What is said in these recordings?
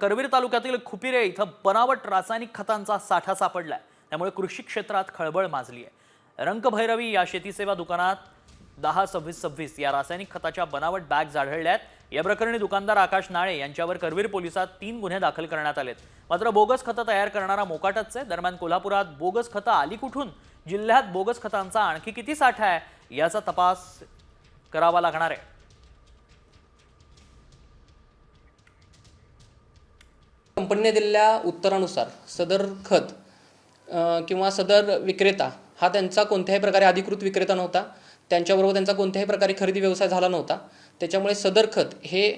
करवीर तालुक्यातील खुपिरे इथं बनावट रासायनिक खतांचा साठा सापडलाय। त्यामुळे कृषी क्षेत्रात खळबळ माजली आहे। रंकभैरवी या शेती सेवा दुकानात 10-26-26 या रासायनिक खताच्या बनावट बॅग्स आढळल्यात। या प्रकरणी दुकानदार आकाश नाळे यांच्यावर करवीर पोलिसात 3 गुन्हे दाखल करण्यात आलेत। मात्र बोगस खतं तयार करणारा मोकाटच आहे। दरम्यान कोल्हापुरात बोगस खतं आली कुठून, जिल्ह्यात बोगस खतांचा आणखी किती साठा आहे याचा तपास करावा लागणार आहे। कंपनीने दिलेल्या उत्तरानुसार सदर खत किंवा सदर विक्रेता हा त्यांचा कोणत्याही प्रकारे अधिकृत विक्रेता नव्हता। त्यांच्याबरोबर त्यांचा कोणत्याही प्रकारे खरेदी व्यवसाय झाला नव्हता। त्याच्यामुळे सदर खत हे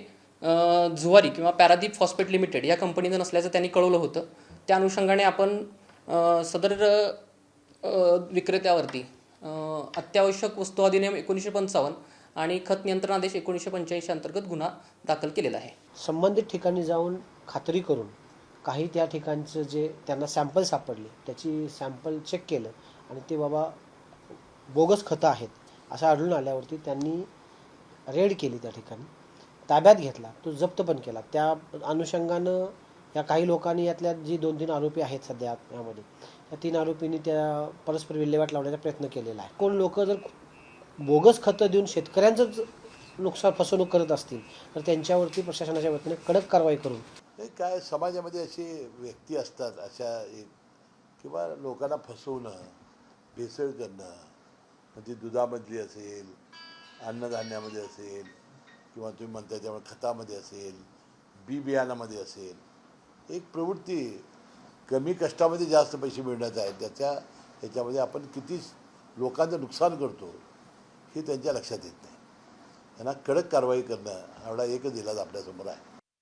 जुवारी किंवा पॅरादीप फॉस्फेट लिमिटेड या कंपनीचं नसल्याचं त्यांनी कळवलं होतं। त्या अनुषंगाने आपण सदर विक्रेत्यावरती अत्यावश्यक वस्तू अधिनियम 1955 आणि खत नियंत्रण आदेश 1985 अंतर्गत गुन्हा दाखल केलेला आहे। संबंधित ठिकाणी जाऊन खात्री करून काही त्या ठिकाणचं जे त्यांना सॅम्पल सापडले त्याची सॅम्पल चेक केलं आणि ते बाबा बोगस खतं आहेत असं आढळून आल्यावरती त्यांनी रेड केली, त्या ठिकाणी ताब्यात घेतला, तो जप्त पण केला। त्या अनुषंगानं या काही लोकांनी यातल्या जी 2-3 आरोपी आहेत सध्या यामध्ये, या 3 आरोपींनी त्या परस्पर विल्हेवाट लावण्याचा प्रयत्न केलेला आहे। कोण लोक जर बोगस खतं देऊन शेतकऱ्यांचंच नुकसान फसवणूक करत असतील तर त्यांच्यावरती प्रशासनाच्या वतीने कडक कारवाई करून काय समाजामध्ये असे व्यक्ती असतात अशा किंवा लोकांना फसवणं, भेसळ करणं, म्हणजे दुधामधली असेल, अन्नधान्यामध्ये असेल किंवा तुम्ही म्हणता त्यामुळे खतामध्ये असेल, बी बियाणामध्ये असेल, एक प्रवृत्ती कमी कष्टामध्ये जास्त पैसे मिळण्यात आहे। त्याच्यामध्ये आपण किती लोकांचं नुकसान करतो हे त्यांच्या लक्षात येत नाही। त्यांना कडक कारवाई करणं एवढा एकच इलाज आपल्यासमोर आहे।